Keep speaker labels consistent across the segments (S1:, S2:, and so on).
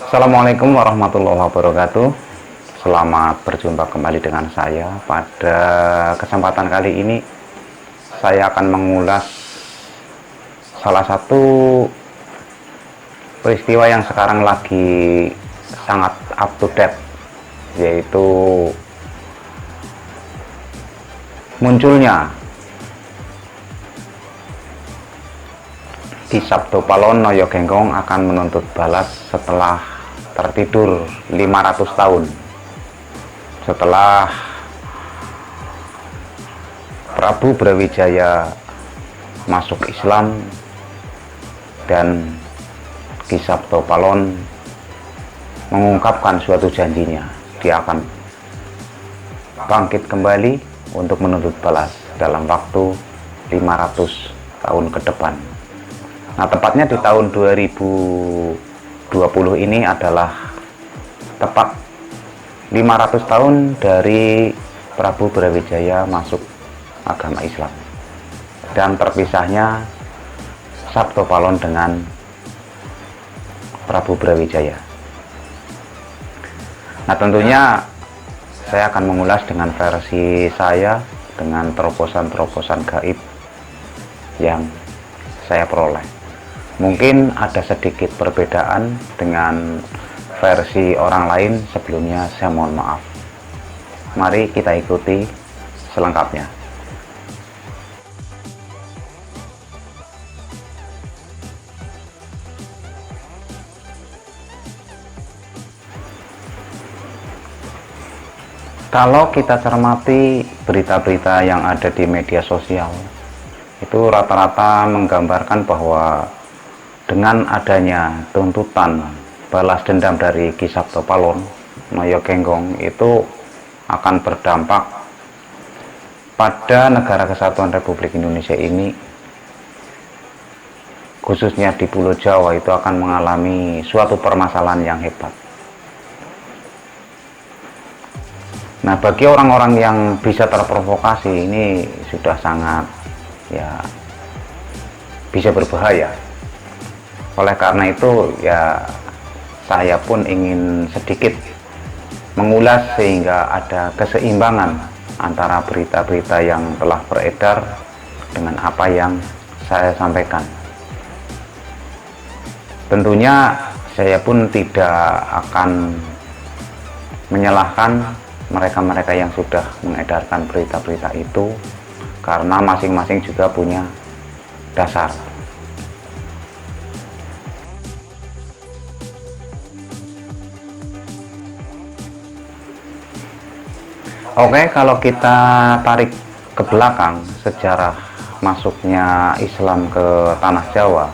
S1: Assalamualaikum warahmatullahi wabarakatuh. Selamat berjumpa kembali dengan saya. Pada kesempatan kali ini saya akan mengulas salah satu peristiwa yang sekarang lagi sangat up to date, yaitu munculnya Ki Sabto Palon Noyo Genggong akan menuntut balas setelah tertidur 500 tahun. Setelah Prabu Brawijaya masuk Islam dan Ki Sabto Palon mengungkapkan suatu janjinya, dia akan bangkit kembali untuk menuntut balas dalam waktu 500 tahun ke depan. Nah, tepatnya di tahun 2020 ini adalah tepat 500 tahun dari Prabu Brawijaya masuk agama Islam dan terpisahnya Sabto Palon dengan Prabu Brawijaya. Nah, tentunya saya akan mengulas dengan versi saya, dengan terobosan-terobosan gaib yang saya peroleh. Mungkin ada sedikit perbedaan dengan versi orang lain, sebelumnya saya mohon maaf. Mari kita ikuti selengkapnya. Kalau kita cermati berita-berita yang ada di media sosial, itu rata-rata menggambarkan bahwa dengan adanya tuntutan balas dendam dari Ki Sabto Palon Noyo Genggong itu akan berdampak pada negara kesatuan Republik Indonesia ini, khususnya di Pulau Jawa, itu akan mengalami suatu permasalahan yang hebat. Nah, bagi orang-orang yang bisa terprovokasi, ini sudah sangat bisa berbahaya. Oleh karena itu saya pun ingin sedikit mengulas sehingga ada keseimbangan antara berita-berita yang telah beredar dengan apa yang saya sampaikan. Tentunya saya pun tidak akan menyalahkan mereka-mereka yang sudah mengedarkan berita-berita itu, karena masing-masing juga punya dasar. Oke, kalau kita tarik ke belakang sejarah masuknya Islam ke tanah Jawa,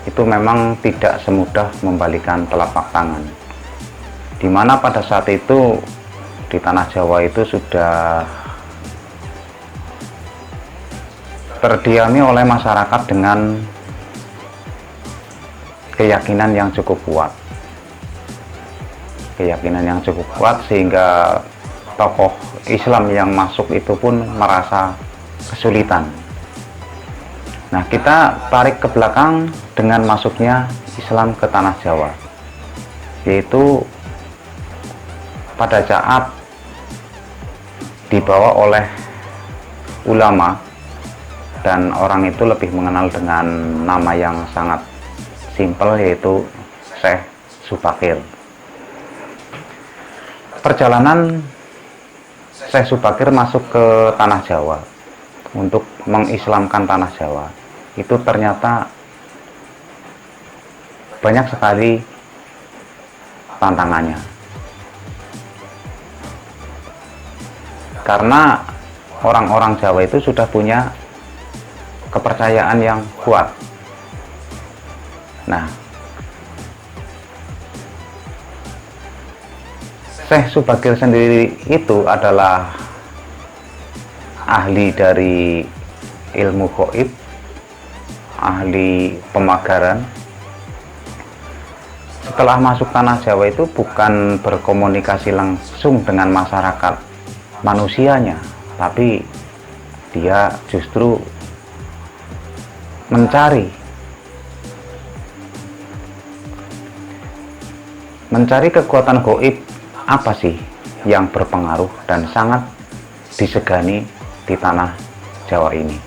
S1: itu memang tidak semudah membalikan telapak tangan. Dimana pada saat itu di tanah Jawa itu sudah terdiami oleh masyarakat dengan keyakinan yang cukup kuat. Keyakinan yang cukup kuat sehingga tokoh Islam yang masuk itu pun merasa kesulitan. Nah, kita tarik ke belakang dengan masuknya Islam ke tanah Jawa, yaitu pada saat dibawa oleh ulama, dan orang itu lebih mengenal dengan nama yang sangat simpel, yaitu Syekh Subakir. Perjalanan Syekh Subakir masuk ke tanah Jawa untuk mengislamkan tanah Jawa itu ternyata banyak sekali tantangannya, karena orang-orang Jawa itu sudah punya kepercayaan yang kuat. Nah, Syekh Subakir sendiri itu adalah ahli dari ilmu gaib, ahli pemagaran. Setelah masuk tanah Jawa itu bukan berkomunikasi langsung dengan masyarakat manusianya, tapi dia justru mencari mencari kekuatan gaib apa sih yang berpengaruh dan sangat disegani di tanah Jawa ini.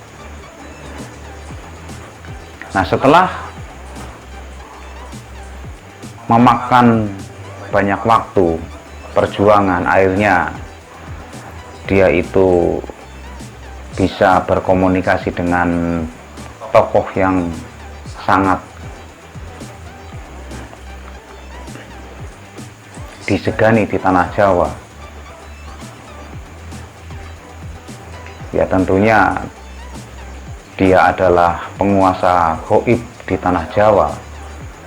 S1: Nah, setelah memakan banyak waktu, perjuangan, akhirnya dia itu bisa berkomunikasi dengan tokoh yang sangat disegani di tanah Jawa. Ya, tentunya dia adalah penguasa gaib di tanah Jawa,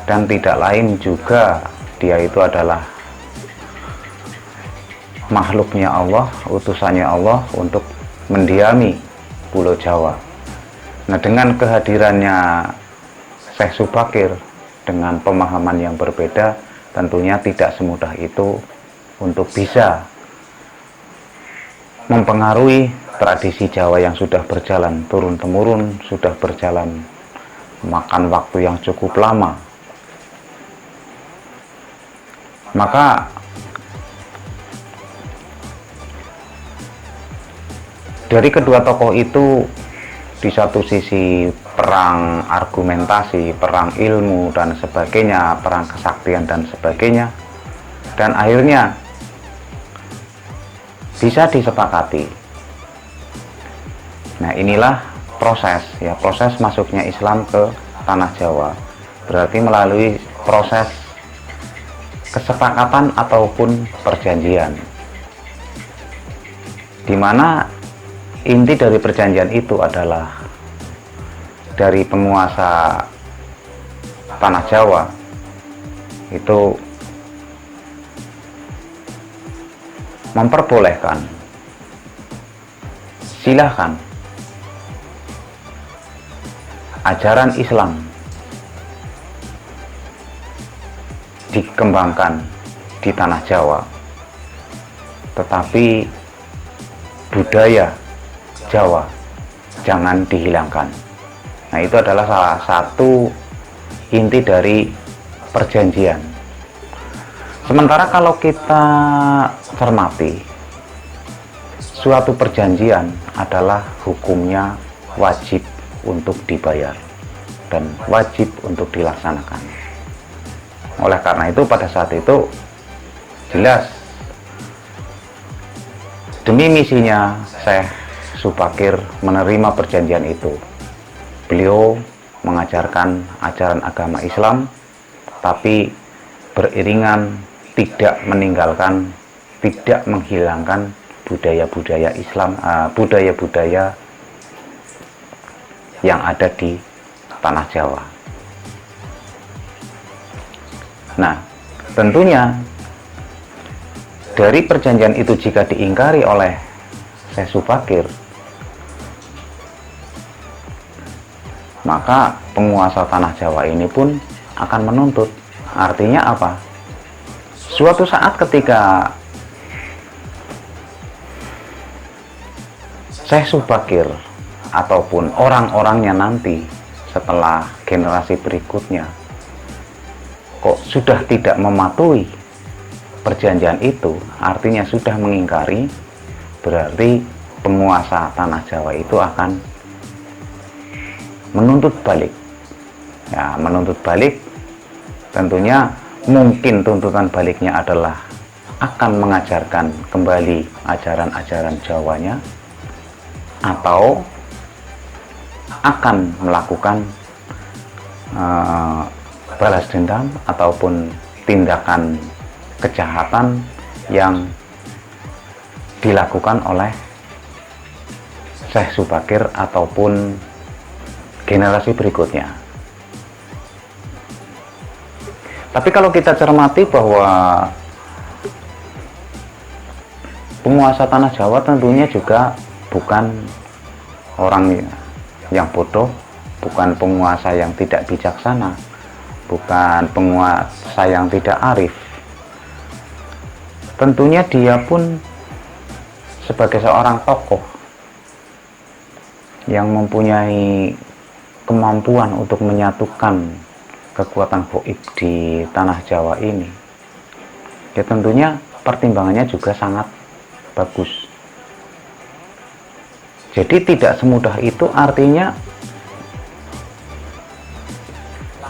S1: dan tidak lain juga dia itu adalah makhluknya Allah, utusannya Allah untuk mendiami Pulau Jawa. Nah, dengan kehadirannya Syekh Subakir dengan pemahaman yang berbeda, tentunya tidak semudah itu untuk bisa mempengaruhi tradisi Jawa yang sudah berjalan turun-temurun, sudah berjalan makan waktu yang cukup lama. Maka dari kedua tokoh itu, di satu sisi perang argumentasi, perang ilmu dan sebagainya, perang kesaktian dan sebagainya, dan akhirnya bisa disepakati. Nah, inilah proses masuknya Islam ke tanah Jawa, berarti melalui proses kesepakatan ataupun perjanjian, di mana inti dari perjanjian itu adalah dari penguasa tanah Jawa itu memperbolehkan, silahkan ajaran Islam dikembangkan di tanah Jawa, tetapi budaya Jawa jangan dihilangkan. Nah, itu adalah salah satu inti dari perjanjian. Sementara kalau kita cermati, suatu perjanjian adalah hukumnya wajib untuk dibayar dan wajib untuk dilaksanakan. Oleh karena itu, pada saat itu jelas demi misinya Syekh Subakir menerima perjanjian itu. Beliau mengajarkan ajaran agama Islam, tapi beriringan tidak meninggalkan, tidak menghilangkan budaya-budaya Islam, budaya-budaya yang ada di tanah Jawa. Nah, tentunya dari perjanjian itu jika diingkari oleh Syekh Subakir, maka penguasa tanah Jawa ini pun akan menuntut. Artinya apa? Suatu saat ketika Syekh Subakir ataupun orang-orangnya nanti setelah generasi berikutnya kok sudah tidak mematuhi perjanjian itu, artinya sudah mengingkari, berarti penguasa tanah Jawa itu akan menuntut balik. Ya, menuntut balik tentunya mungkin tuntutan baliknya adalah akan mengajarkan kembali ajaran-ajaran Jawanya, atau akan melakukan balas dendam ataupun tindakan kejahatan yang dilakukan oleh Syekh Subakir ataupun generasi berikutnya. Tapi kalau kita cermati bahwa penguasa tanah Jawa tentunya juga bukan orang yang bodoh, bukan penguasa yang tidak bijaksana, bukan penguasa yang tidak arif. Tentunya dia pun sebagai seorang tokoh yang mempunyai kemampuan untuk menyatukan kekuatan gaib di tanah Jawa ini, ya tentunya pertimbangannya juga sangat bagus. Jadi tidak semudah itu, artinya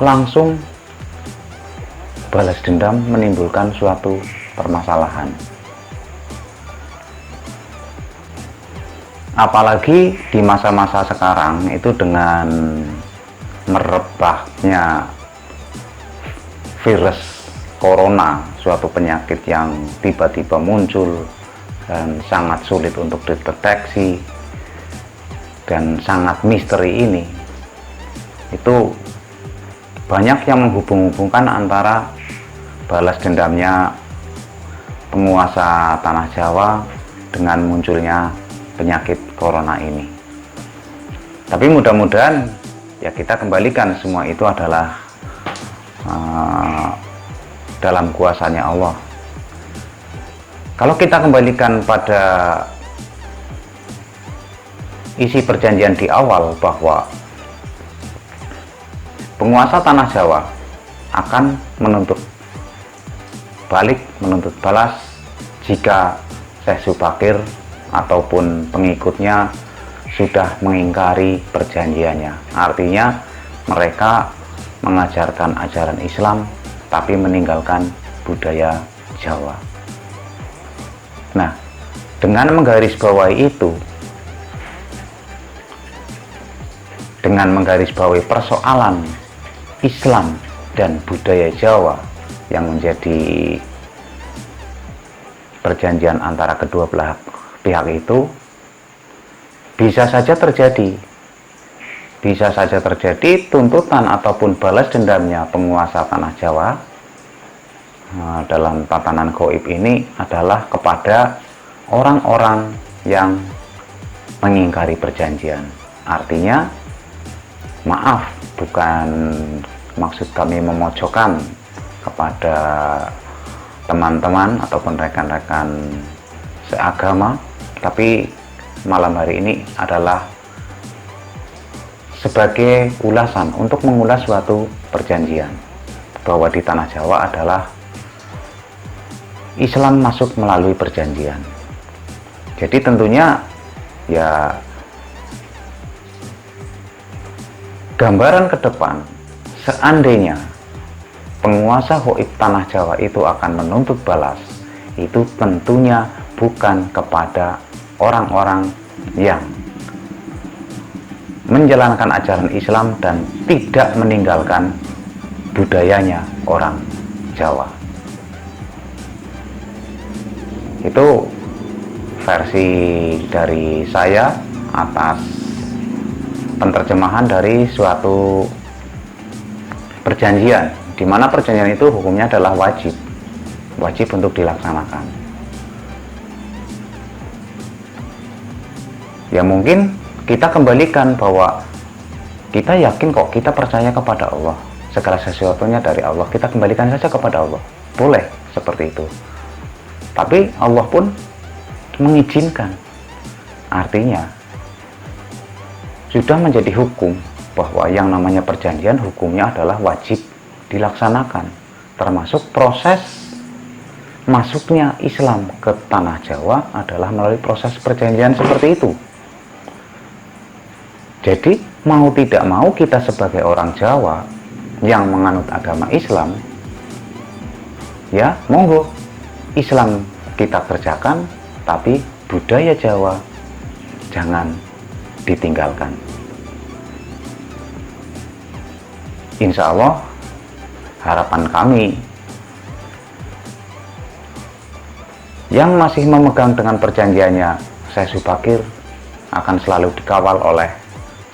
S1: langsung balas dendam menimbulkan suatu permasalahan. Apalagi di masa-masa sekarang itu dengan merebaknya virus corona, suatu penyakit yang tiba-tiba muncul dan sangat sulit untuk dideteksi dan sangat misteri ini, itu banyak yang menghubung-hubungkan antara balas dendamnya penguasa tanah Jawa dengan munculnya penyakit corona ini. Tapi mudah-mudahan ya kita kembalikan semua itu adalah dalam kuasanya Allah. Kalau kita kembalikan pada isi perjanjian di awal bahwa penguasa tanah Jawa akan menuntut balas jika Syekh Subakir ataupun pengikutnya sudah mengingkari perjanjiannya. Artinya mereka mengajarkan ajaran Islam tapi meninggalkan budaya Jawa. Nah, dengan menggarisbawahi itu, dengan menggarisbawahi persoalan Islam dan budaya Jawa yang menjadi perjanjian antara kedua belah pihak itu, bisa saja terjadi tuntutan ataupun balas dendamnya penguasa tanah Jawa dalam tatanan gaib ini adalah kepada orang-orang yang mengingkari perjanjian. Artinya, maaf, bukan maksud kami memojokkan kepada teman-teman ataupun rekan-rekan seagama, tapi malam hari ini adalah sebagai ulasan untuk mengulas suatu perjanjian bahwa di tanah Jawa adalah Islam masuk melalui perjanjian. Jadi tentunya ya gambaran ke depan, seandainya penguasa gaib tanah Jawa itu akan menuntut balas, itu tentunya bukan kepada orang-orang yang menjalankan ajaran Islam dan tidak meninggalkan budayanya orang Jawa. Itu versi dari saya atas penerjemahan dari suatu perjanjian, di mana perjanjian itu hukumnya adalah wajib untuk dilaksanakan. Ya mungkin kita kembalikan bahwa kita yakin kok, kita percaya kepada Allah, segala sesuatunya dari Allah, kita kembalikan saja kepada Allah. Boleh seperti itu. Tapi Allah pun mengizinkan. Artinya sudah menjadi hukum bahwa yang namanya perjanjian hukumnya adalah wajib dilaksanakan, termasuk proses masuknya Islam ke tanah Jawa adalah melalui proses perjanjian seperti itu. Jadi mau tidak mau kita sebagai orang Jawa yang menganut agama Islam, ya monggo Islam kita kerjakan, tapi budaya Jawa jangan ditinggalkan. Insya Allah harapan kami yang masih memegang dengan perjanjiannya Syekh Subakir akan selalu dikawal oleh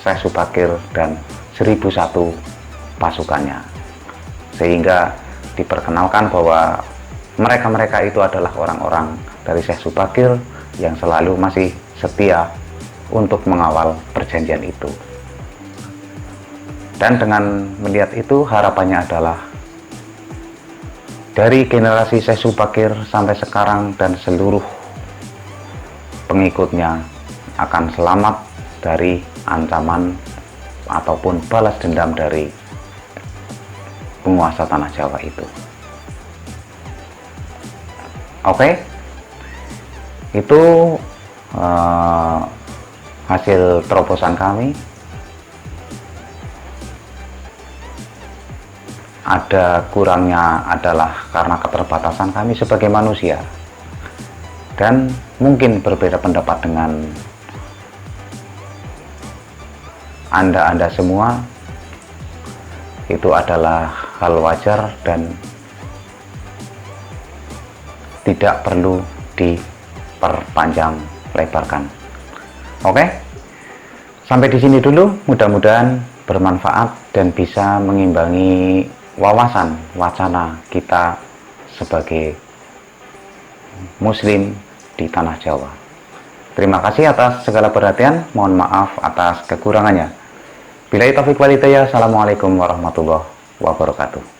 S1: Syekh Subakir dan 1001 pasukannya, sehingga diperkenalkan bahwa mereka-mereka itu adalah orang-orang dari Syekh Subakir yang selalu masih setia untuk mengawal perjanjian itu. Dan dengan melihat itu, harapannya adalah dari generasi Syekh Subakir sampai sekarang dan seluruh pengikutnya akan selamat dari ancaman ataupun balas dendam dari penguasa tanah Jawa itu. Oke, itu hasil terobosan kami. Ada kurangnya adalah karena keterbatasan kami sebagai manusia, dan mungkin berbeda pendapat dengan Anda semua. Itu adalah hal wajar dan tidak perlu diperpanjang lebarkan. Oke, sampai di sini dulu. Mudah-mudahan bermanfaat dan bisa mengimbangi wawasan wacana kita sebagai muslim di tanah Jawa. Terima kasih atas segala perhatian. Mohon maaf atas kekurangannya. Billahi taufiq wal hidayah. Assalamualaikum warahmatullahi wabarakatuh.